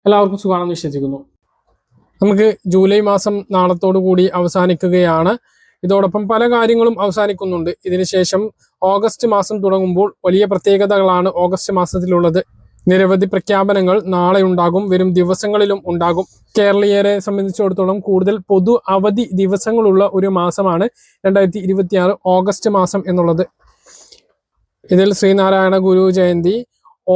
എല്ലാവർക്കും സുഖമാണെന്ന് വിശ്വസിക്കുന്നു. നമുക്ക് ജൂലൈ മാസം നാളത്തോടു കൂടി അവസാനിക്കുകയാണ്. ഇതോടൊപ്പം പല കാര്യങ്ങളും അവസാനിക്കുന്നുണ്ട്. ഇതിനുശേഷം ഓഗസ്റ്റ് മാസം തുടങ്ങുമ്പോൾ വലിയ പ്രത്യേകതകളാണ് ഓഗസ്റ്റ് മാസത്തിലുള്ളത്. നിരവധി പ്രഖ്യാപനങ്ങൾ നാളെ ഉണ്ടാകും, വരും ദിവസങ്ങളിലും ഉണ്ടാകും. കേരളീയരെ സംബന്ധിച്ചിടത്തോളം കൂടുതൽ പൊതു അവധി ദിവസങ്ങളുള്ള ഒരു മാസമാണ് 2026 ഓഗസ്റ്റ് മാസം എന്നുള്ളത്. ഇതിൽ ശ്രീനാരായണ ഗുരു ജയന്തി,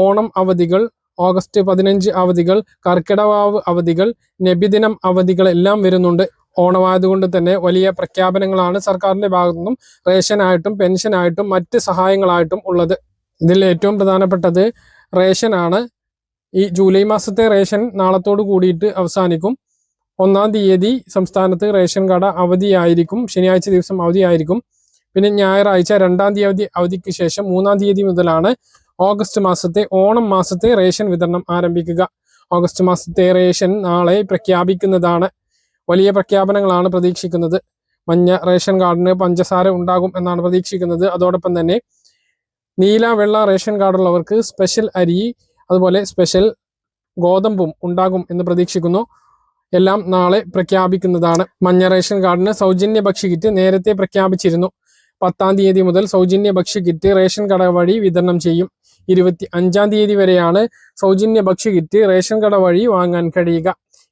ഓണം അവധികൾ, ഓഗസ്റ്റ് 15 അവധികൾ, കർക്കിടവാവ് അവധികൾ, നബിദിനം അവധികൾ എല്ലാം വരുന്നുണ്ട്. ഓണമായതുകൊണ്ട് തന്നെ വലിയ പ്രഖ്യാപനങ്ങളാണ് സർക്കാരിന്റെ ഭാഗത്തു നിന്നും റേഷനായിട്ടും പെൻഷനായിട്ടും മറ്റ് സഹായങ്ങളായിട്ടും ഉള്ളത്. ഇതിൽ ഏറ്റവും പ്രധാനപ്പെട്ടത് റേഷനാണ്. ഈ ജൂലൈ മാസത്തെ റേഷൻ നാളത്തോട് കൂടിയിട്ട് അവസാനിക്കും. 1-ാം തീയതി സംസ്ഥാനത്ത് റേഷൻ കട അവധിയായിരിക്കും, ശനിയാഴ്ച ദിവസം അവധിയായിരിക്കും. പിന്നെ ഞായറാഴ്ച 2-ാം തീയതി അവധിക്ക് ശേഷം 3-ാം തീയതി മുതലാണ് ഓഗസ്റ്റ് മാസത്തെ ഓണം മാസത്തെ റേഷൻ വിതരണം ആരംഭിക്കുക. ഓഗസ്റ്റ് മാസത്തെ റേഷൻ നാളെ പ്രഖ്യാപിക്കുന്നതാണ്. വലിയ പ്രഖ്യാപനങ്ങളാണ് പ്രതീക്ഷിക്കുന്നത്. മഞ്ഞ റേഷൻ കാർഡിന് പഞ്ചസാര ഉണ്ടാകും എന്നാണ് പ്രതീക്ഷിക്കുന്നത്. അതോടൊപ്പം തന്നെ നീല വെള്ള റേഷൻ കാർഡുള്ളവർക്ക് സ്പെഷ്യൽ അരി, അതുപോലെ സ്പെഷ്യൽ ഗോതമ്പും ഉണ്ടാകും എന്ന് പ്രതീക്ഷിക്കുന്നു. എല്ലാം നാളെ പ്രഖ്യാപിക്കുന്നതാണ്. മഞ്ഞ റേഷൻ കാർഡിന് സൗജന്യ ഭക്ഷ്യക്കിറ്റ് നേരത്തെ പ്രഖ്യാപിച്ചിരുന്നു. 10-ാം തീയതി മുതൽ സൗജന്യ ഭക്ഷ്യക്കിറ്റ് റേഷൻ കട വഴി വിതരണം ചെയ്യും. 25-ാം തീയതി വരെയാണ് സൗജന്യ ഭക്ഷ്യക്കിറ്റ് റേഷൻ കട വഴി വാങ്ങാൻ കഴിയുക.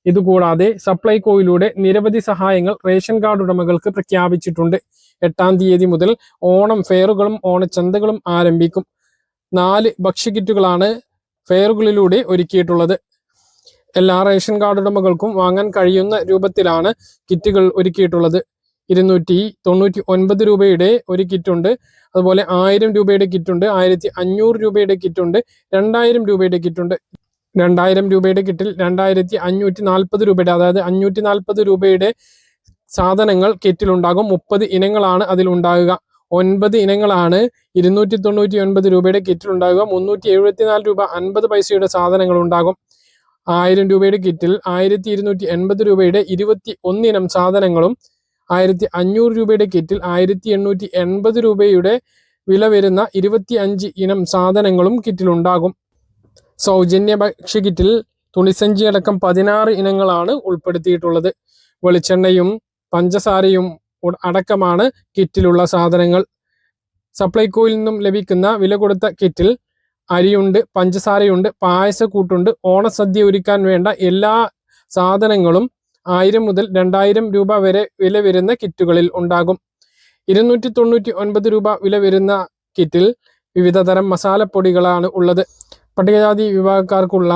ഇതുകൂടാതെ സപ്ലൈകോയിലൂടെ നിരവധി സഹായങ്ങൾ റേഷൻ കാർഡ് ഉടമകൾക്ക് പ്രഖ്യാപിച്ചിട്ടുണ്ട്. 8-ാം തീയതി മുതൽ ഓണം ഫെയറുകളും ഓണച്ചന്തകളും ആരംഭിക്കും. 4 ഭക്ഷ്യക്കിറ്റുകളാണ് ഫെയറുകളിലൂടെ ഒരുക്കിയിട്ടുള്ളത്. എല്ലാ റേഷൻ കാർഡ് ഉടമകൾക്കും വാങ്ങാൻ കഴിയുന്ന രൂപത്തിലാണ് കിറ്റുകൾ ഒരുക്കിയിട്ടുള്ളത്. 299 രൂപയുടെ ഒരു കിറ്റുണ്ട്, അതുപോലെ 1000 രൂപയുടെ കിറ്റുണ്ട്, 1500 രൂപയുടെ കിറ്റുണ്ട്, 2000 രൂപയുടെ കിറ്റുണ്ട്. 2000 രൂപയുടെ കിറ്റിൽ 2540 രൂപയുടെ, അതായത് 540 രൂപയുടെ സാധനങ്ങൾ കിറ്റിലുണ്ടാകും. 30 ഇനങ്ങളാണ് അതിലുണ്ടാകുക. 9 ഇനങ്ങളാണ് 299 രൂപയുടെ കിറ്റിലുണ്ടാകുക. 374 രൂപ 50 പൈസയുടെ സാധനങ്ങൾ ഉണ്ടാകും. 1000 രൂപയുടെ കിറ്റിൽ 1280 രൂപയുടെ 21 ഇനം സാധനങ്ങളും, 1500 രൂപയുടെ കിറ്റിൽ 1880 രൂപയുടെ വില വരുന്ന 25 ഇനം സാധനങ്ങളും കിറ്റിലുണ്ടാകും. സൗജന്യ ഭക്ഷ്യക്കിറ്റിൽ തുണിസഞ്ചി അടക്കം 16 ഇനങ്ങളാണ് ഉൾപ്പെടുത്തിയിട്ടുള്ളത്. വെളിച്ചെണ്ണയും പഞ്ചസാരയും അടക്കമാണ് കിറ്റിലുള്ള സാധനങ്ങൾ. സപ്ലൈകോയിൽ നിന്നും ലഭിക്കുന്ന വില കൊടുത്ത കിറ്റിൽ അരിയുണ്ട്, പഞ്ചസാരയുണ്ട്, പായസക്കൂട്ടുണ്ട്. ഓണസദ്യ ഒരുക്കാൻ വേണ്ട എല്ലാ സാധനങ്ങളും 1000 മുതൽ 2000 രൂപ വരെ വില വരുന്ന കിറ്റുകളിൽ ഉണ്ടാകും. 299 രൂപ വില വരുന്ന കിറ്റിൽ വിവിധ തരം മസാലപ്പൊടികളാണ് ഉള്ളത്. പട്ടികജാതി വിഭാഗക്കാർക്കുള്ള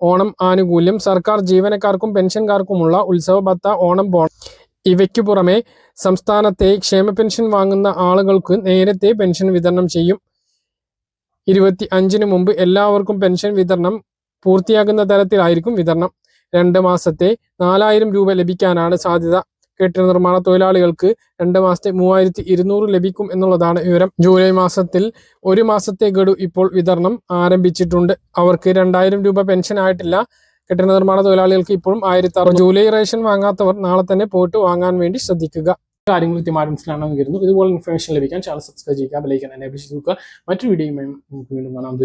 ഓണം ആനുകൂല്യം, സർക്കാർ ജീവനക്കാർക്കും പെൻഷൻകാർക്കുമുള്ള ഉത്സവ ഭത്ത, ഓണം ബോണസ്, ഇവയ്ക്കു പുറമെ സംസ്ഥാനത്തെ ക്ഷേമ പെൻഷൻ വാങ്ങുന്ന ആളുകൾക്ക് നേരത്തെ പെൻഷൻ വിതരണം ചെയ്യും. 25-ന് മുമ്പ് എല്ലാവർക്കും പെൻഷൻ വിതരണം പൂർത്തിയാകുന്ന തരത്തിലായിരിക്കും വിതരണം. 2 മാസത്തെ 4000 രൂപ ലഭിക്കാനാണ് സാധ്യത. കെട്ടിട നിർമ്മാണ തൊഴിലാളികൾക്ക് 2 മാസത്തെ 3200 ലഭിക്കും എന്നുള്ളതാണ് വിവരം. ജൂലൈ മാസത്തിൽ 1 മാസത്തെ ഗഡു ഇപ്പോൾ വിതരണം ആരംഭിച്ചിട്ടുണ്ട്. അവർക്ക് 2000 രൂപ പെൻഷൻ ആയിട്ടില്ല. കെട്ടിട നിർമ്മാണ തൊഴിലാളികൾക്ക് ഇപ്പോഴും 1600. ജൂലൈ റേഷൻ വാങ്ങാത്തവർ നാളെ തന്നെ പോയിട്ട് വാങ്ങാൻ വേണ്ടി ശ്രദ്ധിക്കുക. കാര്യങ്ങൾ കൃത്യമായി മനസ്സിലാണെന്ന് കരുതുന്നു. ഇതുപോലെ ഇൻഫർമേഷൻ ലഭിക്കാൻ ചാനൽ സബ്സ്ക്രൈബ് ചെയ്യുക, ബെൽ ഐക്കൺ എനേബിൾ ചെയ്ത് വെക്കുക. മറ്റൊരു വീഡിയോയുമായി നമുക്ക് വീണ്ടും കാണാം.